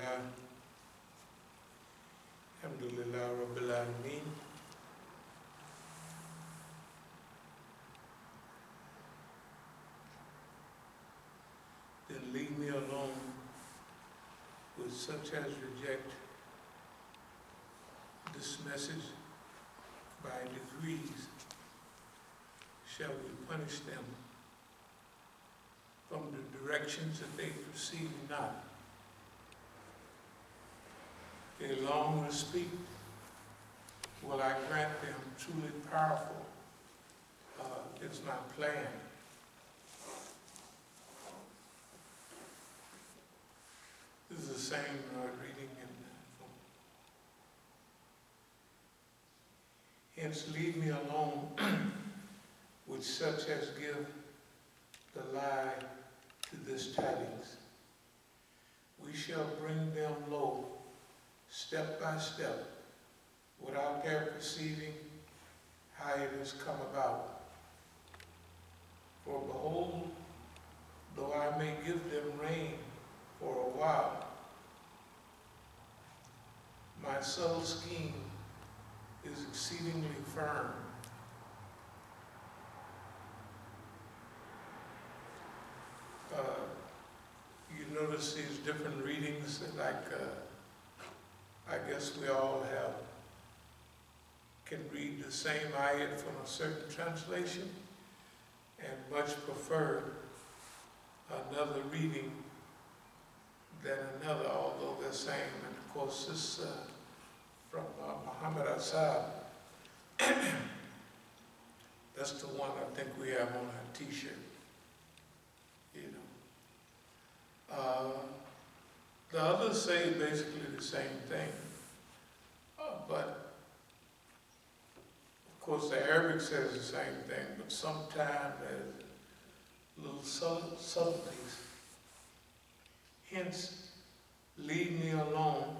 Alhamdulillah. Alhamdulillah Rabbil Alameen. Then leave me alone with such as reject this message by degrees shall we punish them from the directions that they perceive not. They long to speak, will I grant them truly powerful is my plan. This is the same reading in hence leave me alone with such as give the lie to this tidings. We shall bring them low, step by step, without their perceiving how it has come about. For behold, though I may give them rain for a while, my subtle scheme is exceedingly firm. You notice these different readings, like I guess we all can read the same ayat from a certain translation and much prefer another reading than another, although they're same. And of course this from Muhammad Asad, that's the one I think we have on our t-shirt, you know. The others say basically the same thing, but of course the Arabic says the same thing, but sometimes there's little subtleties. Hence, leave me alone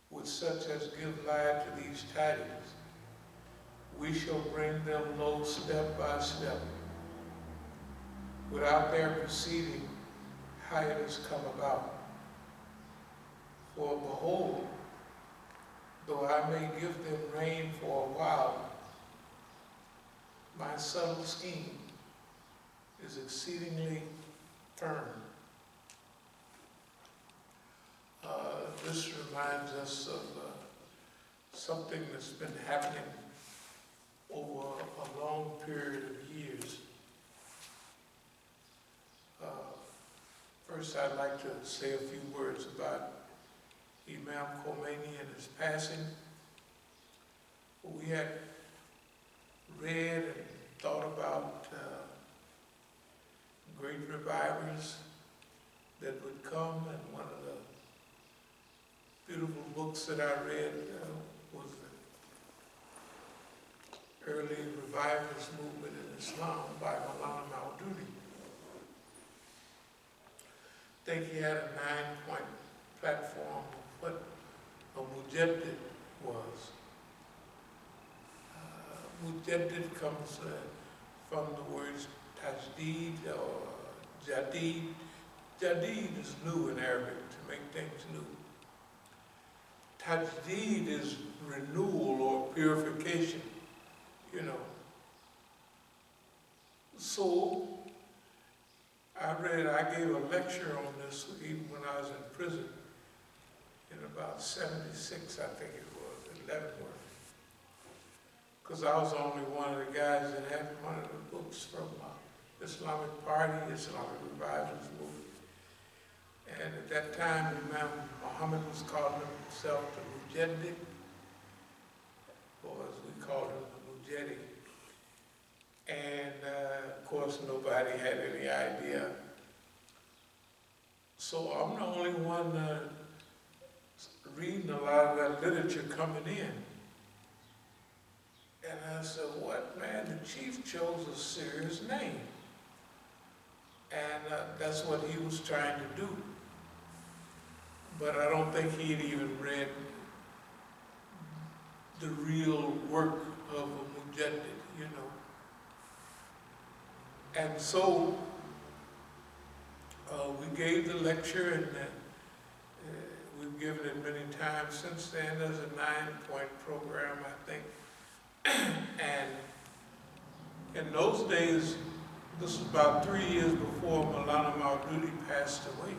with such as give lie to these tidings. We shall bring them low step by step, without their perceiving how it has come about. For behold, though I may give them rain for a while, my subtle scheme is exceedingly firm. This reminds us of something that's been happening over a long period of years. First, I'd like to say a few words about Imam Khomeini and his passing. We had read and thought about great revivals that would come, and one of the beautiful books that I read was the Early Revivalist Movement in Islam by Maulana Maududi. I think he had a 9-point platform of what a mujaddid was. Mujaddid comes from the words tajdeed or jadid. Jadid is new in Arabic, to make things new. Tajdeed is renewal or purification, you know. So, I gave a lecture on this even when I was in prison in about 76, I think it was, in Leavenworth. Because I was only one of the guys that had one of the books from Islamic Party, Islamic Revivalist Movement. And at that time, Imam Muhammad was calling himself the Mujaddid, or as we called him, the Mujahid. And of course, nobody had any idea. So I'm the only one reading a lot of that literature coming in. And I said, what, man? The chief chose a serious name. And that's what he was trying to do. But I don't think he'd even read the real work of a mujaddid, you know. And so we gave the lecture, and we've given it many times since then. There's a 9-point program, I think. And in those days, this was about 3 years before Maulana Maududi passed away.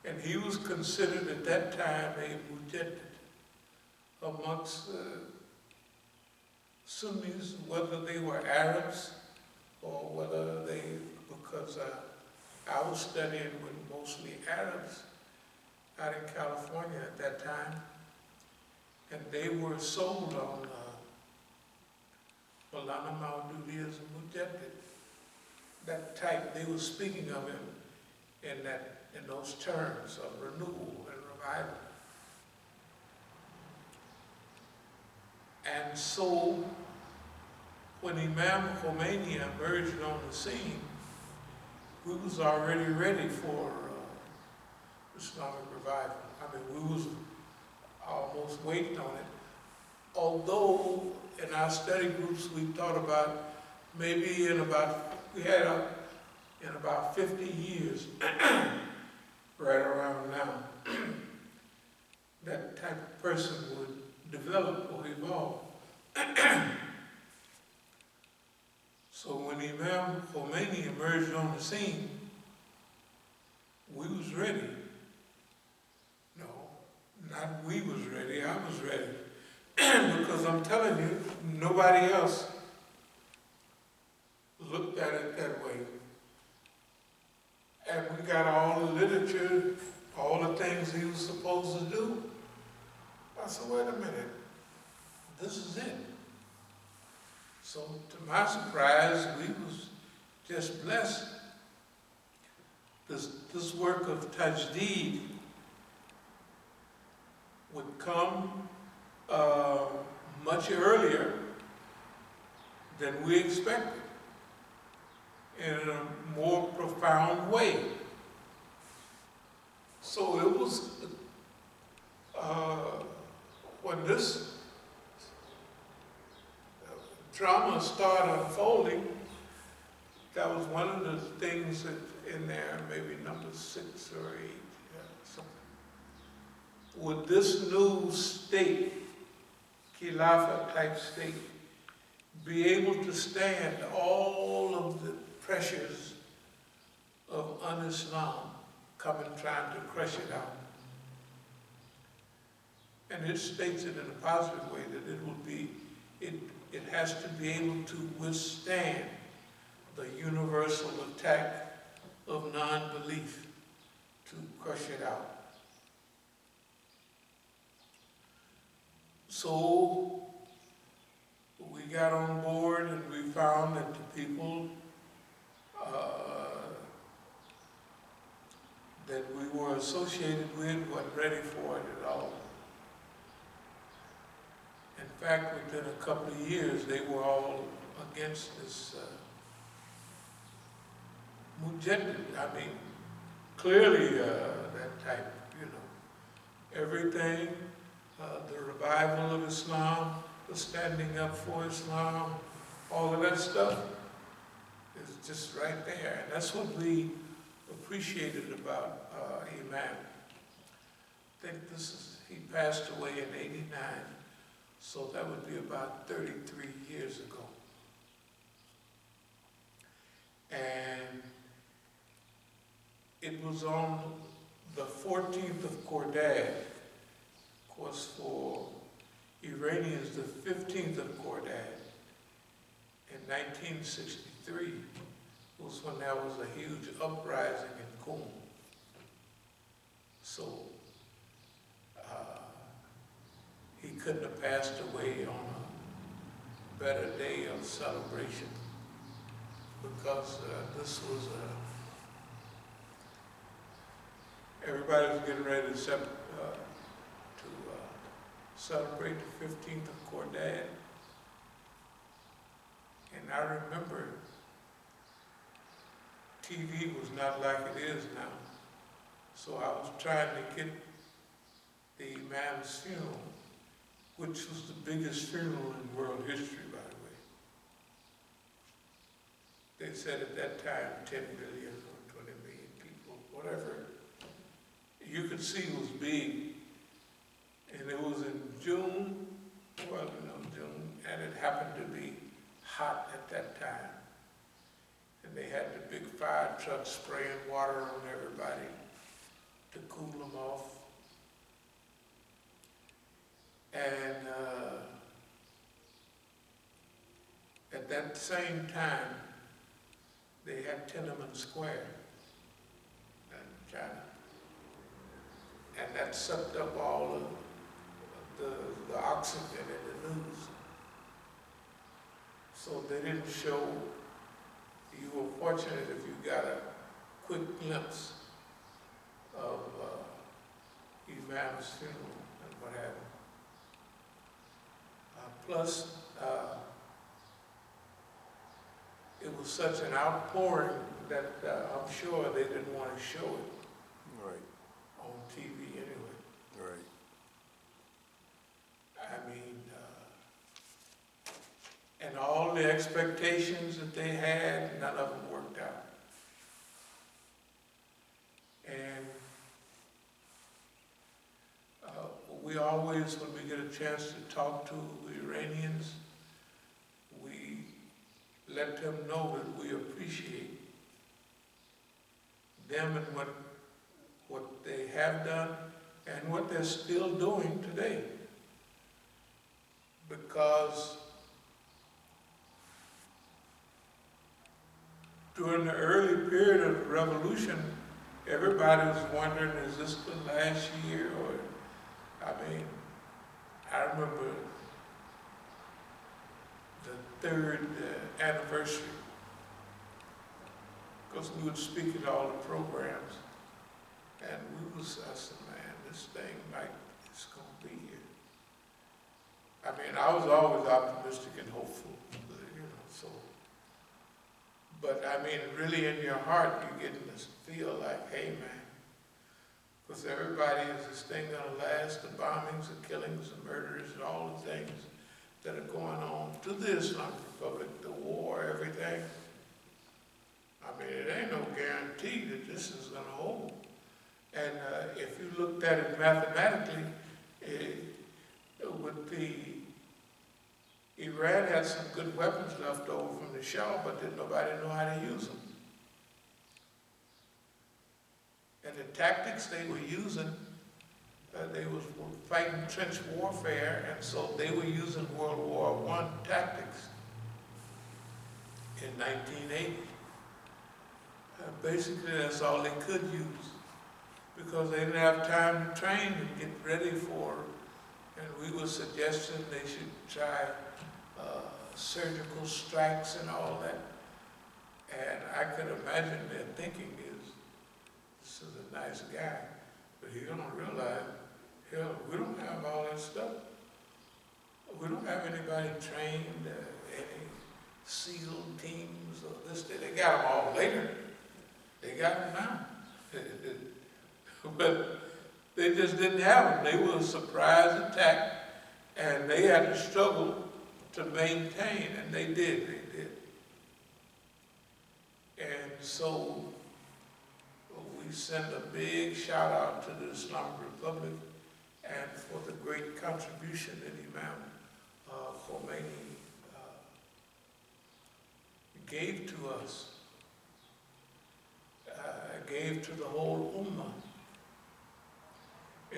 And he was considered at that time a mujaddid amongst Sunnis, whether they were Arabs or whether they, because I was studying with mostly Arabs out in California at that time, and they were sold on Maulana Maududi as a mujaddid. That type, they were speaking of him in those terms of renewal and revival. And so, when Imam Khomeini emerged on the scene, we was already ready for Islamic revival. I mean, we was almost waiting on it. Although in our study groups we thought about maybe in about 50 years, right around now, that type of person would develop or evolve. So when Imam Khomeini emerged on the scene, we was ready. No, not we was ready, I was ready. Because I'm telling you, nobody else looked at it that way. And we got all the literature, all the things he was supposed to do. I said, wait a minute, this is it. So to my surprise, we was just blessed. This work of tajdeed would come much earlier than we expected, in a more profound way. So it was, when this drama started unfolding, that was one of the things that in there, maybe number 6 or 8, something. Would this new state, Khilafah type state, be able to stand all of the pressures of un-Islam coming trying to crush it out? And it states it in a positive way that it will be, it has to be able to withstand the universal attack of non-belief to crush it out. So we got on board and we found that the people that we were associated with weren't ready for it at all. In fact, within a couple of years, they were all against this mujaddid. I mean, clearly that type, everything, the revival of Islam, the standing up for Islam, all of that stuff is just right there. And that's what we appreciated about Imam. I think he passed away in '89, so that would be about 33 years ago. And it was on the 14th of Qordad, of course for Iranians, the 15th of Qordad, in 1963 was when there was a huge uprising in Qom. So he couldn't have passed away on a better day of celebration, because this was everybody was getting ready to celebrate the 15th of Qordad. And I remember TV was not like it is now. So I was trying to get the Imam's funeral, which was the biggest funeral in world history, by the way. They said at that time 10 million or 20 million people, whatever. You could could see was big. And it was in June, June, and it happened to be hot at that time. And they had the big fire trucks spraying water on everybody to cool them off. And at that same time, they had Tiananmen Square in China. And that sucked up all of the oxygen in the news. So they didn't show. You were fortunate if you got a quick glimpse of Imam's funeral and what happened. Plus, it was such an outpouring that I'm sure they didn't want to show it on TV anyway. Right. I mean, and all the expectations that they had, none of them worked out. And we always, when we get a chance to talk to Iranians, we let them know that we appreciate them and what they have done and what they're still doing today. Because during the early period of the revolution, everybody was wondering, is this the last year? Or, I remember the 3rd anniversary, because we would speak at all the programs, and I said, man, this thing it's going to be here. I was always optimistic and hopeful, so. But really in your heart, you're getting this feel like, hey man, because everybody, is this thing going to last? The bombings, the killings, the murders, and all the things that are going on to the Islamic Republic, the war, everything. It ain't no guarantee that this is going to hold. And if you looked at it mathematically, Iran had some good weapons left over from the Shah, but didn't nobody know how to use them. And the tactics they were using, they was fighting trench warfare, and so they were using World War I tactics in 1980. Basically, that's all they could use, because they didn't have time to train and get ready for it. And we were suggesting they should try surgical strikes and all that. And I could imagine their thinking is, this is a nice guy, but he don't realize, hell, we don't have all that stuff. We don't have anybody trained, any SEAL teams or this, they got them all later. They got them now. But they just didn't have them. They were a surprise attack, and they had to struggle to maintain, and they did. And so we send a big shout out to the Islamic Republic and for the great contribution that Imam Khomeini gave to us, gave to the whole Ummah.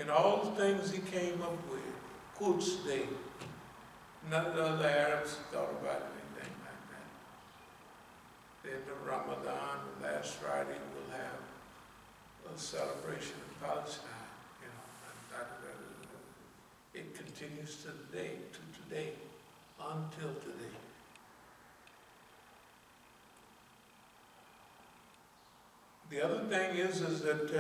And all the things he came up with, Quds Day, none of the other Arabs thought about anything like that. Then the Ramadan, the last Friday, we'll have a celebration of Palestine, it continues to today, until today. The other thing is that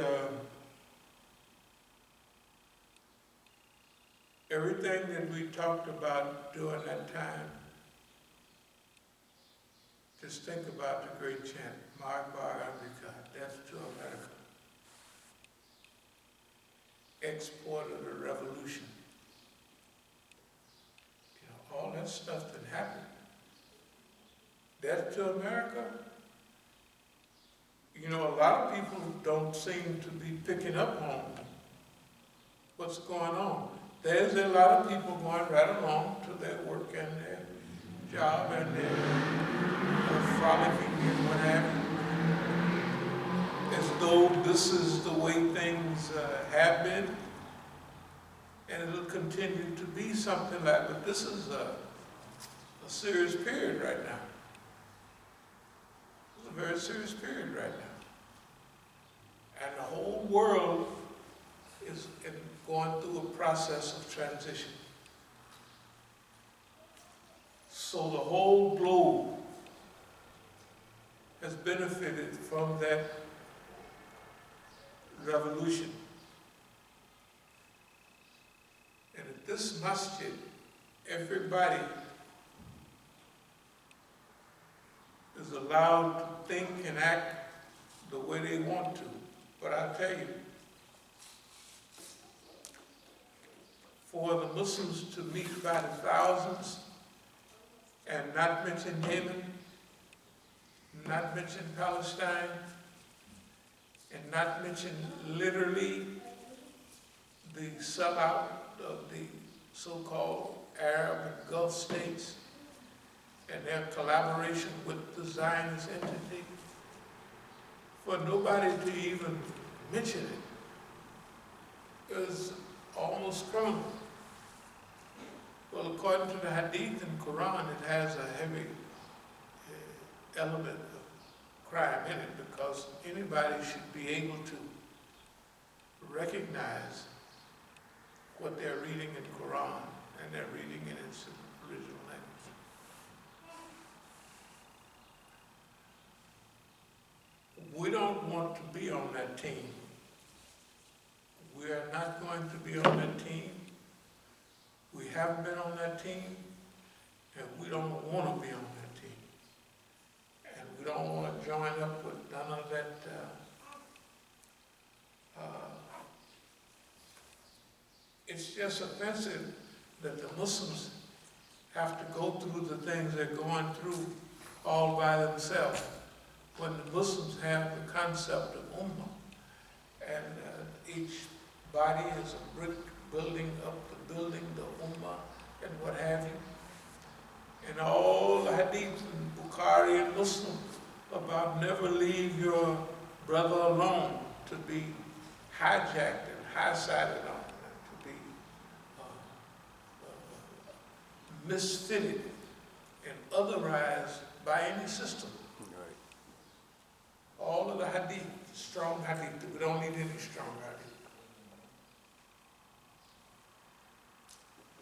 everything that we talked about during that time, just think about the great chant, Magbar America, death to America, export of the revolution. All that stuff that happened. Death to America, a lot of people don't seem to be picking up on what's going on. There's a lot of people going right along to their work and their job and their frolicking and what have you, as though this is the way things have been, and it'll continue to be something like that. But this is a serious period right now. It's a very serious period right now. And the whole world is going through a process of transition. So the whole globe has benefited from that revolution. And at this masjid, everybody is allowed to think and act the way they want to. But I'll tell you, for the Muslims to meet by the thousands and not mention Yemen, not mention Palestine, and not mention literally the sellout of the so-called Arab and Gulf states and their collaboration with the Zionist entity, for nobody to even mention it is almost criminal. Well, according to the Hadith and Quran, it has a heavy element of crime in it, because anybody should be able to recognize what they're reading in Quran, and they're reading in its original language. We don't want to be on that team. We are not going to be on that team. We haven't been on that team, and we don't want to be on that team. And we don't want to join up with none of that it's just offensive that the Muslims have to go through the things they're going through all by themselves, when the Muslims have the concept of Ummah, and each body is a brick building up the building, the Ummah, and what have you. And all the hadiths in Bukhari and Muslim about never leave your brother alone, to be hijacked and high-sided on, and to be misfitted and otherized by any system. Right. All of the hadith, strong hadith, we don't need any strong hadith.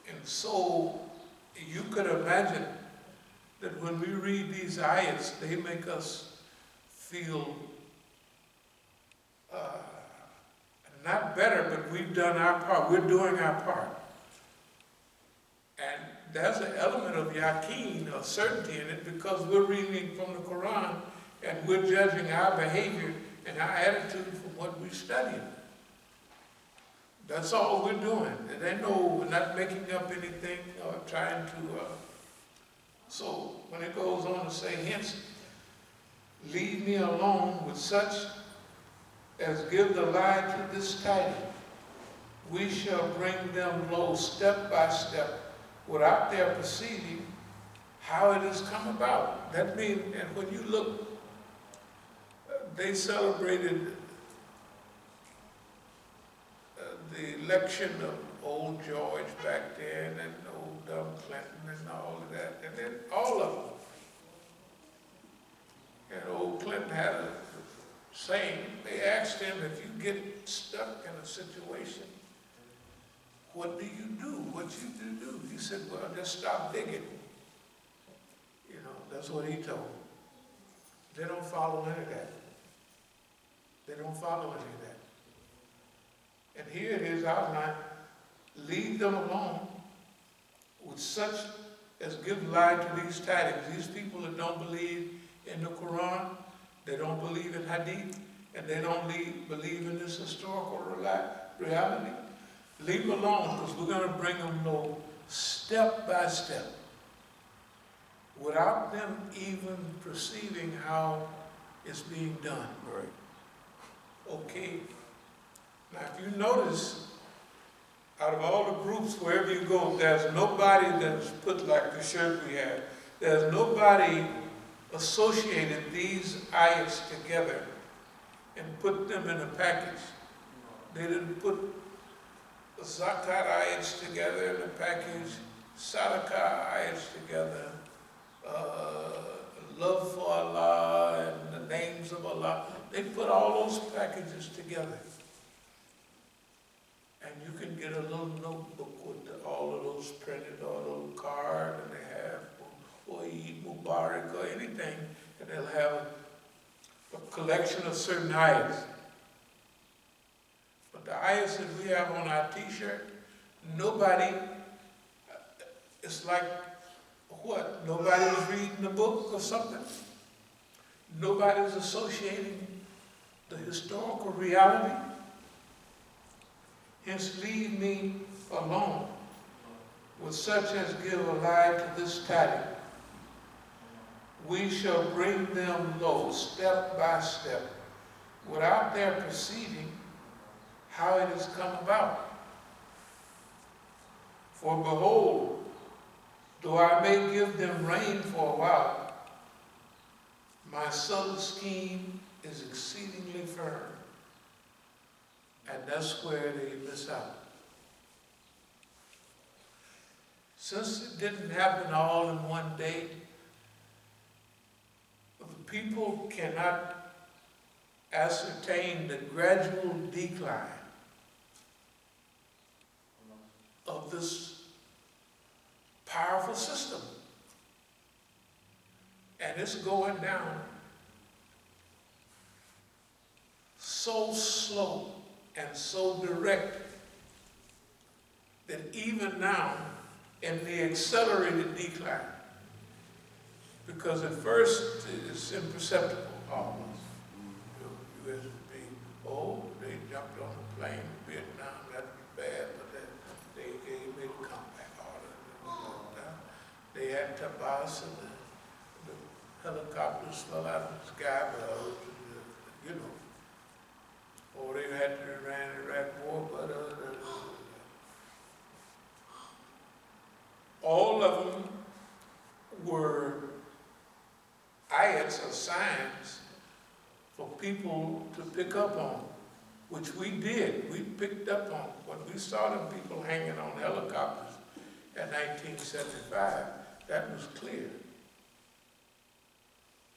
And so you could imagine that when we read these ayats, they make us feel not better, but we've done our part. We're doing our part. And there's an element of yaqeen, of certainty in it, because we're reading from the Quran and we're judging our behavior and our attitude from what we studied. That's all we're doing. They know we're not making up anything or trying to. So when it goes on to say, hence, leave me alone with such as give the lie to this title. We shall bring them low step by step, without their perceiving how it has come about. That means, and when you look, they celebrated the election of old George back then, and old dumb Clinton and all of that, and then all of them. And old Clinton had a saying, they asked him, if you get stuck in a situation, what do you do? What you do? He said, well, just stop digging. You know, that's what he told them. They don't follow any of that. They don't follow any of that. And here it is outlined, leave them alone with such as give lie to these tidings. These people that don't believe in the Quran, they don't believe in hadith, and they don't believe in this historical reality. Leave them alone, because we're going to bring them low step by step, without them even perceiving how it's being done. Right. Okay. Now, if you notice, Out of all the groups, wherever you go, there's nobody that's put like the shirt we have. There's nobody associated these ayats together and put them in a package. They didn't put the zakat ayats together in a package, sadaqah ayats together, love for Allah and the names of Allah. They put all those packages together. And you can get a little notebook with all of those printed, or a little card, and they have, or Eid Mubarak or anything, and they'll have a collection of certain ayats. But the ayats that we have on our t-shirt, nobody, it's like, what? Nobody was reading the book or something? Nobody's associating the historical reality? Hence leave me alone with such as give a lie to this title. We shall bring them low, step by step, without their perceiving how it has come about. For behold, though I may give them rain for a while, my subtle scheme is exceedingly firm. And that's where they miss out. Since it didn't happen all in one day, the people cannot ascertain the gradual decline of this powerful system. And it's going down so slow and so direct that even now, in the accelerated decline, because at first it's imperceptible almost. You guys would be, oh, they jumped on a plane in Vietnam, that was bad, but then they made a comeback. They had Tabas and the helicopters fell out of the sky, but you know. Or they had to Iran war, but all of them were ayats or signs for people to pick up on, which we did. We picked up on. When we saw them people hanging on helicopters in 1975, that was clear.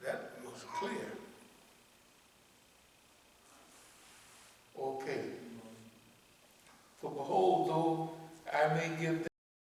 That was clear. Okay. For behold, though I may give